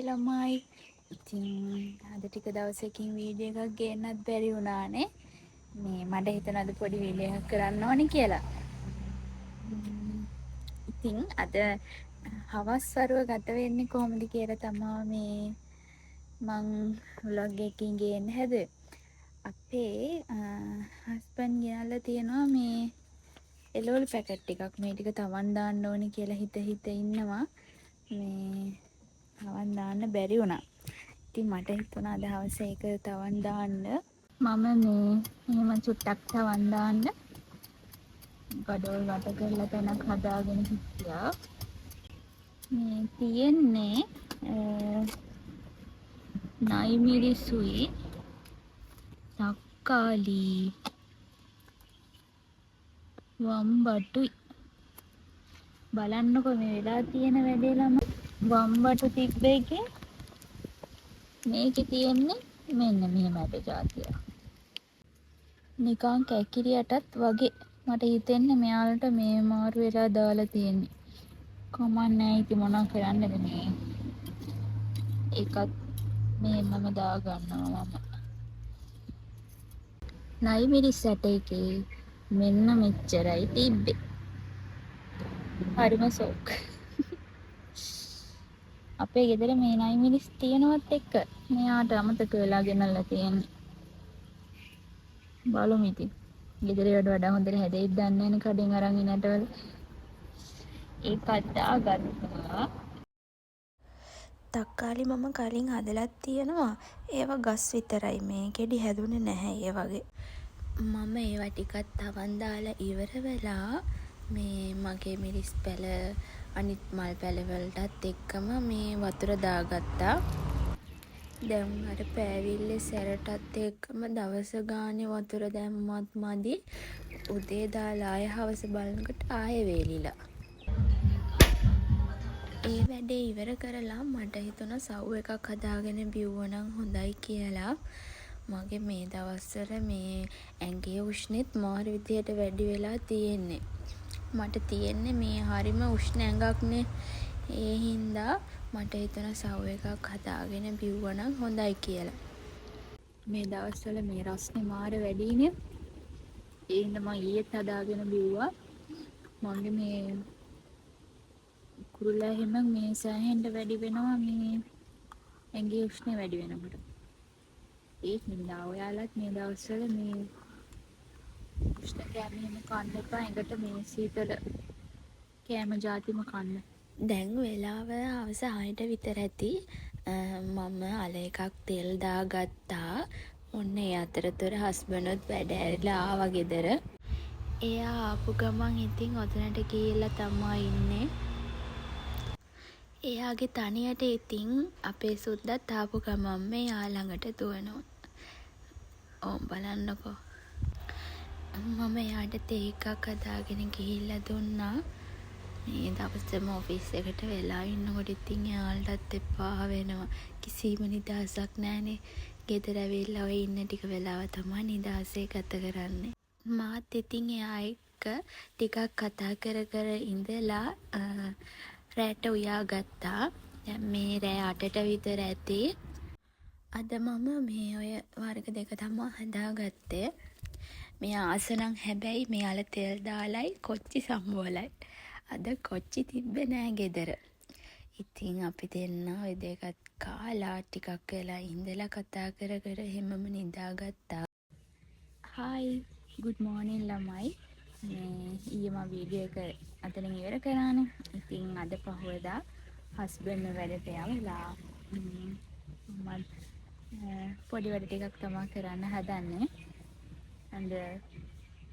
ළමයි. ඉතින් අද ටික දවසකින් වීඩියෝ එකක් ගේන්නත් බැරි වුණානේ. මේ මට හිතෙනවා අද පොඩි වීඩියෝ එකක් කරන්න ඕනේ කියලා. ඉතින් අද හවස් වරුව ගත වෙන්නේ කොහොමද කියලා තමයි මේ මං vlog එකකින් ගේන්න හැදුවේ. අපේ හස්බන්ඩ් ගෙනල්ලා තියෙනවා මේ එළවලු පැකට් ටිකක්. මේ ටික තවන් දාන්න ඕනේ කියලා හිත ඉන්නවා. මේ තවන් දාන්න බැරි වුණා. ඉතින් මට හිතුණා අද හවස ඒක තවන් දාන්න. මම මේ එහෙම චුට්ටක් තවන් දාන්න ගඩොල් වට කරලා තැනක් හදාගෙන හිටියා. මේ තියෙන්නේ නයි මිරිසුයි තක්කාලි වම්බටුයි. බලන්නකො මේ වෙලා තියෙන වැඩේ ළමයි. වම්බටු තිබ්බ එකේ මේකේ තියෙන්නේ මෙන්න මෙහෙම ඇට જાතිය. නිකන් කැකිරියටත් වගේ මට හිතෙන්නේ මෙයාලට මේ මාරු වෙලා දාලා තියෙන්නේ. කමන්නේ ඉතින් මොනවා කරන්නද මේ. ඒකත් මේමම දා ගන්නවා මම. නයි මිරිස් ඇට එකේ මෙන්න මෙච්චරයි තිබ්බේ. හරිම සෝක්. අපේ ගෙදර මේ නයි මිරිස් තියනවත් එක්ක මෙයාට අමතක වෙලා ගෙනල්ලා තියෙන්නේ. බලමු ඉතින්. ගෙදරට වඩා හොඳට හැදෙයිද දන්නේ නැහැ නේ කඩෙන් අරන් ඉනටවල. ඒකත් දාගත්තා. තක්කාලි මම කලින් හදලත් තියෙනවා. ඒවා ගස් විතරයි. මේ ගෙඩි හැදුනේ නැහැ ඒ වගේ. මම ඒවා ටිකක් තවන් දාලා ඉවර වෙලා මේ මගේ මිරිස් පැල අනිත් මල් පැලවලටත් එක්කම මේ වතුර දාගත්තා. දැන් අර පෑවිල්ලේ සැරටත් එක්කම දවස ගානේ වතුර දැම්මත් මදි. උදේ දාලා ආය හවස බලනකොට ආයෙ වේලිලා. ඒ වැඩේ ඉවර කරලා මට හිතුණා සව් එකක් හදාගෙන බිව්වනම් හොඳයි කියලා. මගේ මේ දවස්වල මේ ඇඟේ උෂ්ණෙත් මාර විදියට වැඩි වෙලා තියෙන්නේ. මට තියෙන්නේ මේ හරිම උෂ්ණ ඇඟක්නේ. ඒ හින්දා මට හිතුණා සව් එකක් හදාගෙන බිව්වනම් හොඳයි කියලා. මේ දවස්වල මේ රස්නේ මාර වැඩිනේ. ඒ හින්දා මම ඊයේත් හදාගෙන බිව්වා. මගේ මේ කුරුල්ලා හැම මේ සෑහෙන්න වැඩි වෙනවා මේ ඇඟේ උෂ්ණය වැඩි වෙනකොට. ඒක නිසා ඔයාලත් මේ දවස්වල මේ උෂ්ණ කෑම එහෙම කන්න එපා. ඇඟට මේ සීතල කෑම જાතිම කන්න. දැන් වෙලාව හවස 6ට විතර ඇති. මම අල එකක් තෙල් දාගත්තා. ඔන්න ඒ අතරතුර හස්බන්ඩ්ත් වැඩ ඇරිලා ආවා ගෙදර. එයා ආපු ගමන් ඉතින් ඔතනට ගිහිල්ලා තමයි ඉන්නේ. එයාගේ තනියට ඉතින් අපේ සුද්දත් ආපු ගමන් මෙයා ළඟට දුවනවා. ඕම් බලන්නකෝ. මම එයාට තේ එකක් හදාගෙන ගිහිල්ලා දුන්නා. මේ දවසම ඔෆිස් එකට වෙලා ඉන්නකොට ඉතින් එයාලටත් එපා වෙනවා. කිසිම නිදහසක් නැහනේ. ගෙදර ඇවිල්ලා ඔය ඉන්න ටික වෙලාව තමයි නිදහසේ ගත කරන්නේ. මාත් ඉතින් එයා එක්ක ටිකක් කතා කර කර ඉඳලා රැට උයා ගත්තා. දැන් මේ රෑ 8ට විතර ඇති. අද මම මේ ඔය වර්ග දෙක තමයි හදාගත්තේ. මේ ආසනම් හැබැයි මෙයාල තෙල් දාලයි කොච්චි සම්බෝලයි. අද කොච්චි තිබ්බේ නෑ ගෙදර. ඉතින් අපි දෙන්න ඔය දෙකත් කාලා ටිකක් වෙලා ඉඳලා කතා කර කර හැමම නිදාගත්තා. හායි good morning ළමයි. මේ ඊයේ මම වීඩියෝ එක අතනින් ඉවර කරානේ. ඉතින් අද පහුවදා හස්බන්ඩ් වැඩට යවලා මම පොඩි වැඩ ටිකක් තමයි කරන්න හදන්නේ. and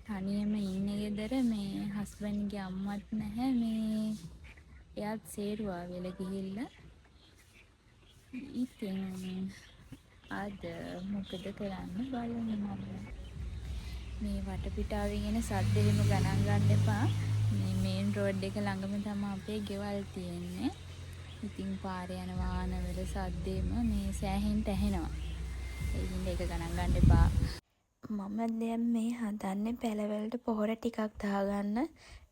තනියම ඉන්නේ ගෙදර. මේ හස්බන්ඩ්ගේ අම්මත් නැහැ. මේ එයාත් සේරුවා වෙලා ගිහිල්ලා. ඉතින් අද මොකද කරන්න බලමු. මම මේ වටපිටාවෙන් එන සද්ද එහෙම ගණන් ගන්න එපා. මේ මේන් රෝඩ් එක ළඟම තමයි අපේ ගෙවල් තියෙන්නේ. ඉතින් පාරේ යන වාහනවල සද්දෙම මේ සෑහෙන්න ඇහෙනවා. ඒ හින්දා ඒක ගණන් ගන්න එපා. මම දැන් මේ හදන්නේ පැලවලට පොහොර ටිකක් දාගන්න.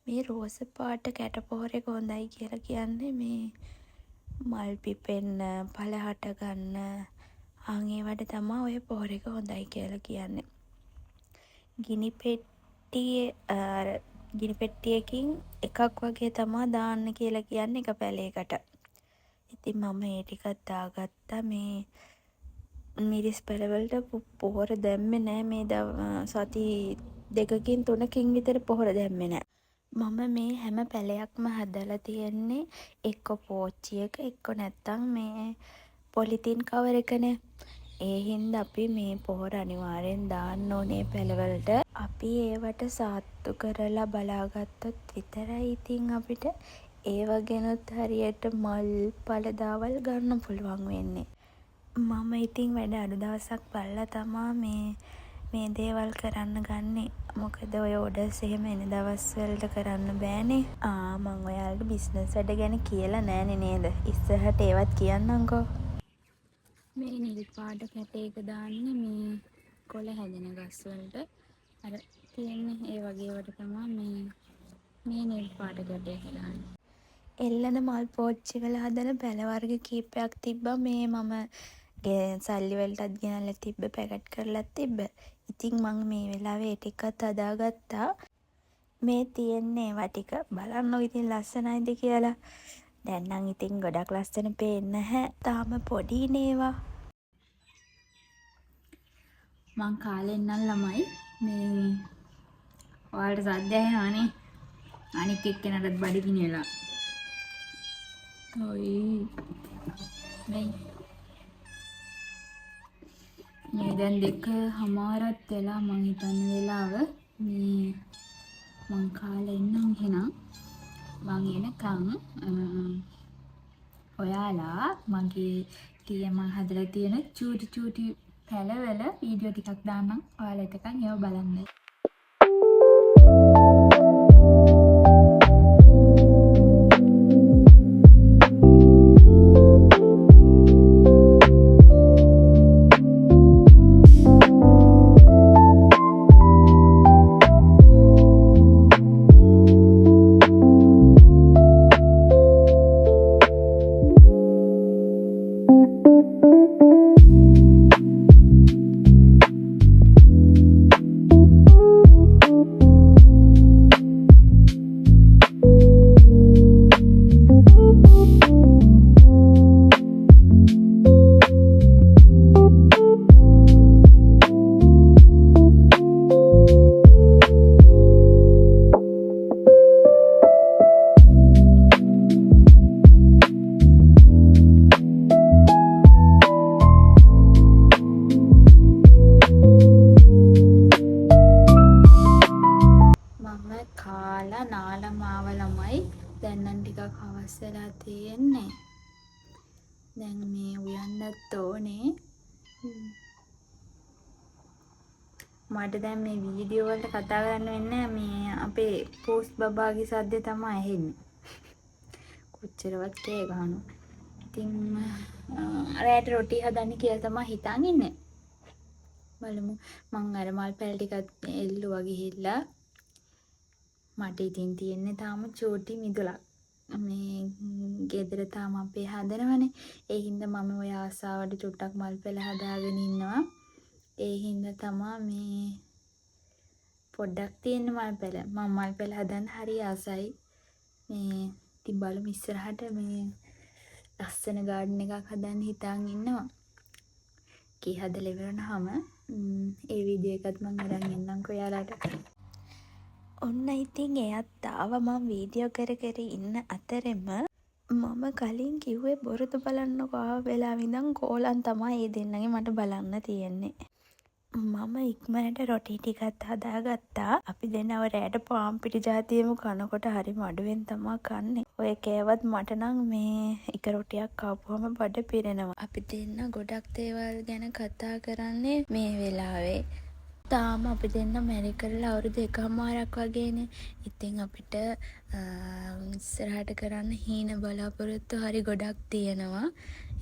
මේ රෝස පාට කැට පොහොර එක හොඳයි කියලා කියන්නේ මේ මල් පිපෙන්න, ඵල හට ගන්න, ඒවට තමයි ඔය පොහොර එක හොඳයි කියලා කියන්නේ. ගිනි පෙට්ටියකින් එකක් වගේ තමයි දාන්න කියලා කියන්නේ එක පැලයකට. ඉතින් මම ඒ ටිකක් දාගත්තා. මේ මිරිස් පැලවලට පොහොර දැම්මේ නෑ. මේ සති 2කින් 3කින් විතර පොහොර දැම්මේ නෑ. මම මේ හැම පැලයක්ම හදලා තියෙන්නේ එක්ක පෝච්චියක, එක්ක නැත්තම් මේ පොලිතින් කවර් එකනේ. ඒ හින්දා අපි මේ පොහොර අනිවාර්යෙන් දාන්න ඕනේ පැලවලට. අපි ඒවට සාත්තු කරලා බලාගත්තොත් විතරයි ඉතින් අපිට ඒවගෙනුත් හරියට මල් ඵලදාවල් ගන්න පුළුවන් වෙන්නේ. මම ඉතින් වැඩ අඩු දවසක් බලලා තමා මේ දේවල් කරන්න ගන්නේ. මොකද ඔය ඕඩර්ස් එහෙම එන දවස්වලට කරන්න බෑනේ. මං ඔයාලට බිස්නස් වැඩ ගැන කියලා නෑනේ නේද? ඉස්සරහට ඒවත් කියන්නම්කෝ. මේ නිල් පාට කැටයක දාන්නේ මේ කොළ හැදෙන ගස් වලට. අර තියෙන්නේ ඒ වගේ වට තමයි මේ නිල් පාට කැටයක දාන්නේ. එල්ලන මල් පෝච්චි වල හදන පැල වර්ග කීපයක් තිබ්බා. මේ මම සල්ලි වලටත් ගෙනල්ලා තිබ්බ, පැකට් කරලත් තිබ්බ. ඉතින් මං මේ වෙලාවේ ඒ ටිකත් හදාගත්තා. මේ තියෙන්නේ ඒවා ටික. බලන්නකො ඉතින් ලස්සනයිද කියලා. දැන් නම් ඉතින් ගොඩක් ලස්සන පේන්නේ නැහැ. තාම පොඩිනේ ඒවා. මං කාලේ ඉන්නම් ළමයි මේ ඔයාලට සද්ද ඇහෙනවනේ. අනික් එක්කෙනාටත් බඩගිනි වෙලා. ඔයි මේ දැන් 2:00 වෙලා මං හිතන්න වෙලාව. මේ මං කාලේ ඉන්නම් එහෙනම්. මං එනකන් ඔයාලා මගේ මං හදලා තියෙන චූටි පැලවල වීඩියෝ ටිකක් දාන්නම්. ඔයාලා එතකන් ඒව බලන්න. දැන් නම් ටිකක් හවස් වෙලා තියෙන්නේ. දැන් මේ උයන්නත් ඕනේ. මට දැන් මේ වීඩියෝ වලට කතා කරන්න වෙන්නේ මේ අපේ පෝස්ට් බබාගේ සද්දේ තමයි ඇහෙන්නේ. කොච්චරවත් කෑ ගහනවා. ඉතින් රෑට රොටි හදන්න කියලා තමයි හිතන් ඉන්නේ. බලමු. මං අර මල් පැල ටිකක් එල්ලුවා ගිහිල්ලා. මට ඉතින් තියෙන්නේ තාම චූටි මිදුලක්. මේ ගෙදර තාම අපේ හදනවනේ. ඒ හින්දා මම ඔය ආසාවට චුට්ටක් මල් පැල හදාගෙන ඉන්නවා. ඒ හින්දා තමා මේ පොඩ්ඩක් තියෙන මල් පැල. මම මල් පැල හදන්න හරි ආසයි. මේ ඉතින් බලමු ඉස්සරහට මේ ලස්සන ගාඩන් එකක් හදන්න හිතාන් ඉන්නවා. කී හදලා ඉවරනහම ඒ වීඩියෝ එකත් මම අරන් එන්නම්කෝ ඔයාලට. ඔන්න ඉතින් එයත් ආවා. මම වීඩියෝ කර ඉන්න අතරෙම මම කලින් කිව්වේ බොරුද බලන්නකෝ. ආව වෙලාවෙ ඉඳන් කෝලම් තමයි ඒ දෙන්නගේ මට බලන්න තියෙන්නේ. මම ඉක්මනට රොටි ටිකත් හදාගත්තා. අපි දෙන්නව රෑට පාන් පිටි ජාතියෙම කනකොට හරිම අඩුවෙන් තමයි කන්නේ. ඔය කෑවත් මට නම් මේ එක රොටියක් කාපුවම බඩ පිරෙනවා. අපි දෙන්න ගොඩක් දේවල් ගැන කතා කරන්නේ මේ වෙලාවේ. තාම අපි දෙන්න මැරි කරලා අවුරුදු 1කමාරක් වගේනේ. ඉතින් අපිට ඉස්සරහට කරන්න හීන බලාපොරොත්තු හරි ගොඩක් තියෙනවා.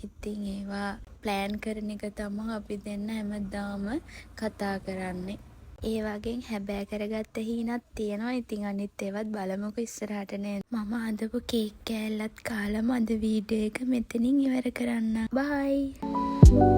ඉතින් ඒවා ප්ලෑන් කරන එක තමයි අපි දෙන්න හැමදාම කතා කරන්නේ. ඒ වගේ හැබෑ කරගත්ත හීනක් තියෙනවා. ඉතින් අනිත් ඒවත් බලමුකෝ ඉස්සරහට නේද. මම හදපු කේක් කෑල්ලත් කාලම අද වීඩියෝ එක මෙතනින් ඉවර කරන්න. බයි.